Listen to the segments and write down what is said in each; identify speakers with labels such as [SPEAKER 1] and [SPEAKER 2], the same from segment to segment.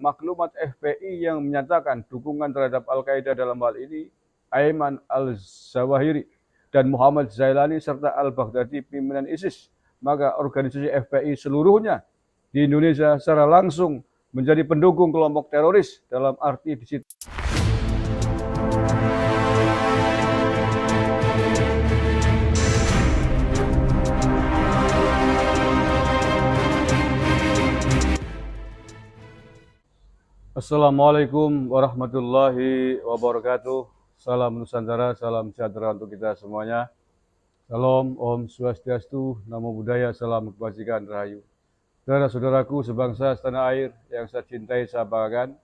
[SPEAKER 1] maklumat FPI yang menyatakan dukungan terhadap Al-Qaeda dalam hal ini Ayman al-Zawahiri dan Muhammad Zailani serta al-Baghdadi pimpinan ISIS, maka organisasi FPI seluruhnya di Indonesia secara langsung menjadi pendukung kelompok teroris dalam arti di situ. Assalamualaikum warahmatullahi wabarakatuh. Salam Nusantara, salam sejahtera untuk kita semuanya. Salam, Om Swastiastu, Namo Buddhaya, salam kebajikan, rahayu. Saudara-saudaraku sebangsa setanah air yang saya cintai, saya banggakan.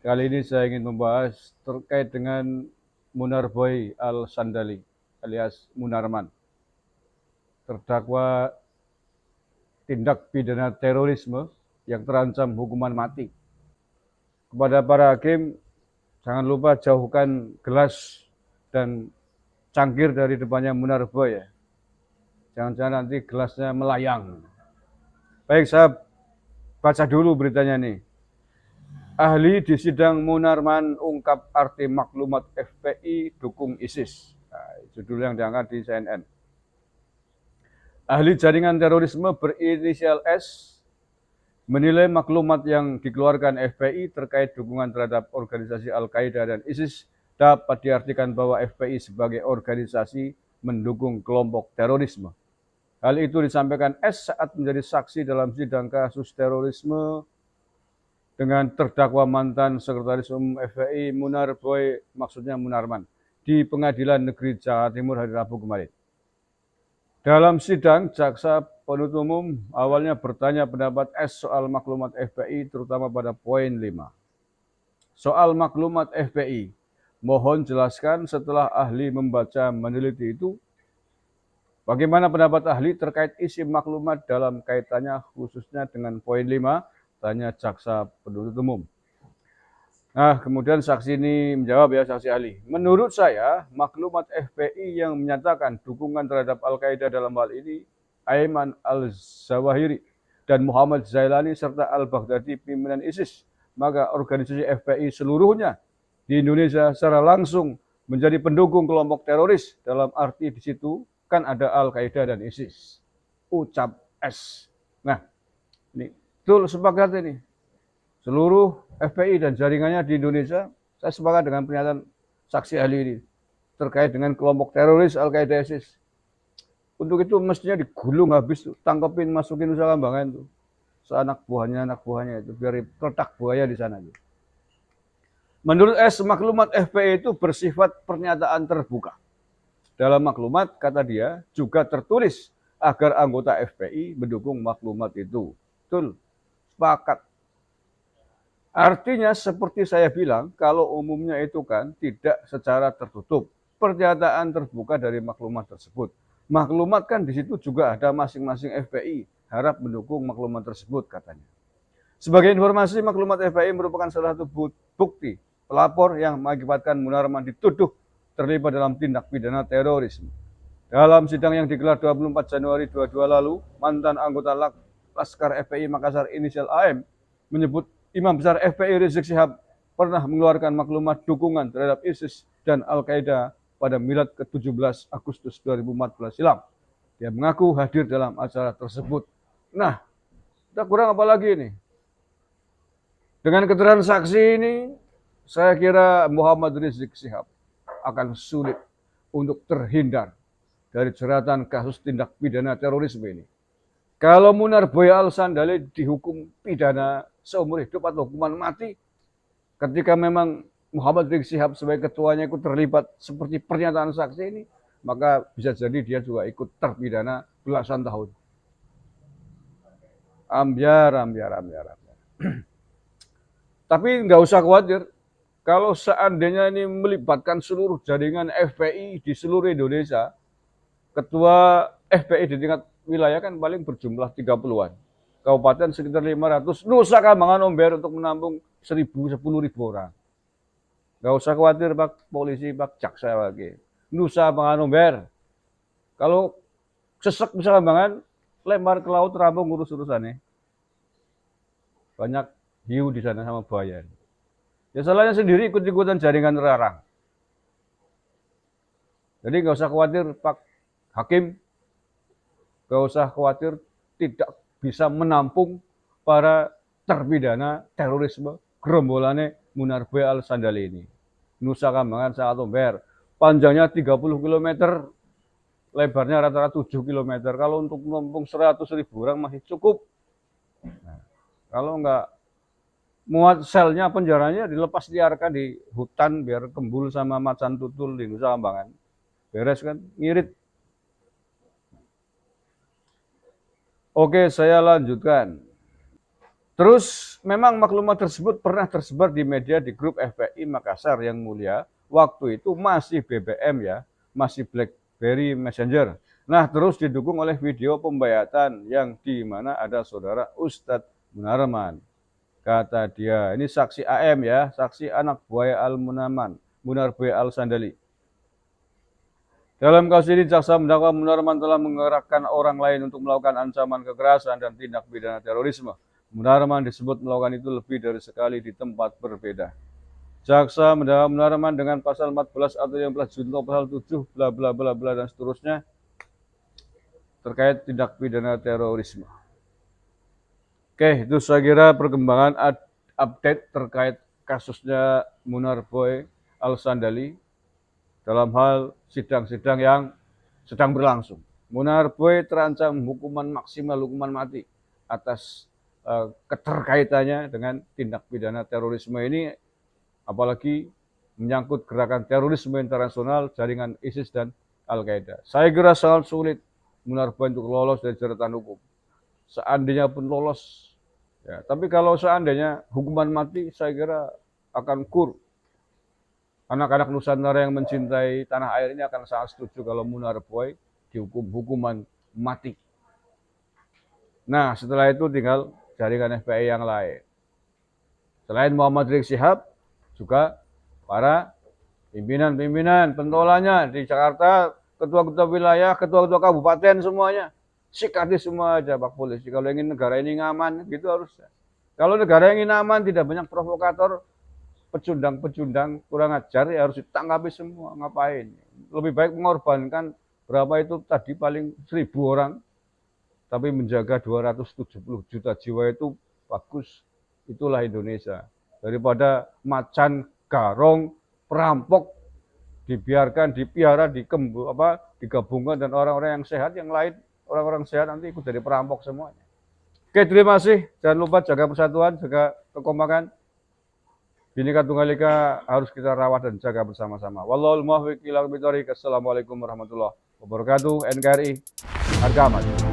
[SPEAKER 1] Kali ini saya ingin membahas terkait dengan Munarboy Al-Sandali alias Munarman, terdakwa tindak pidana terorisme yang terancam hukuman mati. Kepada para hakim, jangan lupa jauhkan gelas dan cangkir dari depannya Munarboy ya. Jangan-jangan nanti gelasnya melayang. Baik, saya baca dulu beritanya nih. Ahli di sidang Munarman ungkap arti maklumat FPI dukung ISIS. Nah, judul yang diangkat di CNN. Ahli jaringan terorisme berinisial S menilai maklumat yang dikeluarkan FPI terkait dukungan terhadap organisasi Al-Qaeda dan ISIS dapat diartikan bahwa FPI sebagai organisasi mendukung kelompok terorisme. Hal itu disampaikan S saat menjadi saksi dalam sidang kasus terorisme dengan terdakwa mantan Sekretaris Umum FPI Munarboy, maksudnya Munarman, di Pengadilan Negeri Jawa Timur hari Rabu kemarin. Dalam sidang, jaksa penuntut umum awalnya bertanya pendapat S soal maklumat FPI, terutama pada poin 5. Soal maklumat FPI, mohon jelaskan setelah ahli membaca meneliti itu, bagaimana pendapat ahli terkait isi maklumat dalam kaitannya khususnya dengan poin 5, tanya jaksa penuntut umum. Nah, kemudian saksi ini menjawab ya, saksi ahli. Menurut saya, maklumat FPI yang menyatakan dukungan terhadap Al-Qaeda dalam hal ini Ayman al-Zawahiri dan Muhammad Zailani serta al-Baghdadi pimpinan ISIS, maka organisasi FPI seluruhnya di Indonesia secara langsung menjadi pendukung kelompok teroris dalam arti di situ kan ada Al-Qaeda dan ISIS. Ucap S. Nah, ini betul sepakat ini. Seluruh FPI dan jaringannya di Indonesia, saya sepakat dengan pernyataan saksi ahli ini terkait dengan kelompok teroris Al-Qaeda ISIS. Untuk itu mestinya digulung habis, tangkepin, masukin Nusa Kambangan itu. Seanak buahnya itu, biar letak buaya di sana. Itu. Menurut S, maklumat FPI itu bersifat pernyataan terbuka. Dalam maklumat, kata dia, juga tertulis agar anggota FPI mendukung maklumat itu. Betul, sepakat. Artinya seperti saya bilang, kalau umumnya itu kan tidak secara tertutup. Pernyataan terbuka dari maklumat tersebut. Maklumat kan di situ juga ada masing-masing FPI harap mendukung maklumat tersebut katanya. Sebagai informasi, maklumat FPI merupakan salah satu bukti pelapor yang mengakibatkan Munarman dituduh terlibat dalam tindak pidana terorisme. Dalam sidang yang digelar 24 Januari 2022 lalu, mantan anggota Laskar FPI Makassar inisial AM menyebut Imam Besar FPI Rizik Syihab pernah mengeluarkan maklumat dukungan terhadap ISIS dan Al-Qaeda pada milad ke-17 Agustus 2014 silam. Dia mengaku hadir dalam acara tersebut. Nah, kita kurang apa lagi ini? Dengan keterangan saksi ini, saya kira Muhammad Rizik Syihab akan sulit untuk terhindar dari jeratan kasus tindak pidana terorisme ini. Kalau Munarboy Al-Sandali dihukum pidana seumur hidup atau hukuman mati, ketika memang Muhammad Rizik Syihab sebagai ketuanya ikut terlibat seperti pernyataan saksi ini, maka bisa jadi dia juga ikut terpidana belasan tahun. Ambiar. Tapi nggak usah khawatir, kalau seandainya ini melibatkan seluruh jaringan FPI di seluruh Indonesia, ketua FPI di tingkat wilayah kan paling berjumlah 30-an. Kabupaten sekitar 500, Nusa Kambangan Omber untuk menampung 10.000 orang. Gak usah khawatir Pak Polisi, Pak Jaksa lagi. Nusa Kambangan Omber. Kalau sesek Nusa Kambangan, lempar ke laut, rampung urus-urusannya. Banyak hiu di sana sama buaya. Ya salahnya sendiri ikut-ikutan jaringan terlarang. Jadi nggak usah khawatir Pak Hakim, nggak usah khawatir tidak bisa menampung para terpidana terorisme gerombolannya Munarbe Al-Sandali ini. Nusa Kambangan sangat Omber, panjangnya 30 km, lebarnya rata-rata 7 km. Kalau untuk menampung 100.000 orang masih cukup. Nah, kalau nggak muat selnya penjaranya dilepas liarkan di hutan biar kembul sama macan tutul di Nusa Kambangan. Beres kan, ngirit. Oke, saya lanjutkan. Terus memang maklumat tersebut pernah tersebar di media di grup FPI Makassar yang mulia. Waktu itu masih BBM ya, masih BlackBerry Messenger. Nah, terus didukung oleh video pembayatan yang di mana ada saudara Ustadz Munarman. Kata dia, ini saksi AM ya, saksi anak buaya Al-Munaman, Munarbe Al-Sandali. Dalam kasus ini, jaksa mendakwa Munarman telah menggerakkan orang lain untuk melakukan ancaman kekerasan dan tindak pidana terorisme. Munarman disebut melakukan itu lebih dari sekali di tempat berbeda. Jaksa mendakwa Munarman dengan pasal 14 atau yang telah junto pasal 7 bla bla bla bla dan seterusnya terkait tindak pidana terorisme. Oke, itu saya kira perkembangan update terkait kasusnya Munarbe Al-Sandali dalam hal sidang-sidang yang sedang berlangsung. Munarbe terancam hukuman maksimal, hukuman mati atas keterkaitannya dengan tindak pidana terorisme ini, apalagi menyangkut gerakan terorisme internasional jaringan ISIS dan Al-Qaeda. Saya kira sangat sulit Munarbe untuk lolos dari jeratan hukum. Seandainya pun lolos, ya, tapi kalau seandainya hukuman mati, saya kira akan kur. Anak-anak Nusantara yang mencintai tanah air ini akan sangat setuju kalau Munarbe dihukum hukuman mati. Nah, setelah itu tinggal jaringan FPI yang lain. Selain Muhammad Rizik Syihab, juga para pimpinan-pimpinan pentolannya di Jakarta, ketua-ketua wilayah, ketua-ketua kabupaten semuanya. Sikati semua aja Pak Polisi. Kalau ingin negara ini aman, gitu harusnya. Kalau negara ingin aman, tidak banyak provokator, pecundang-pecundang kurang ajar, ya harus ditangkapi semua. Ngapain? Lebih baik mengorbankan berapa itu tadi paling 1.000 orang, tapi menjaga 270 juta jiwa itu bagus. Itulah Indonesia. Daripada macan, garong, perampok dibiarkan, dipiara, digabungkan dan orang-orang yang sehat, yang lain orang-orang sehat nanti ikut jadi perampok semuanya. Oke, terima kasih. Jangan lupa jaga persatuan, jaga kekompakan. Bhinneka Tunggal Ika harus kita rawat dan jaga bersama-sama. Wallahul muwaffiq ila aqwamit thoriq. Assalamualaikum warahmatullahi wabarakatuh. NKRI harga amat.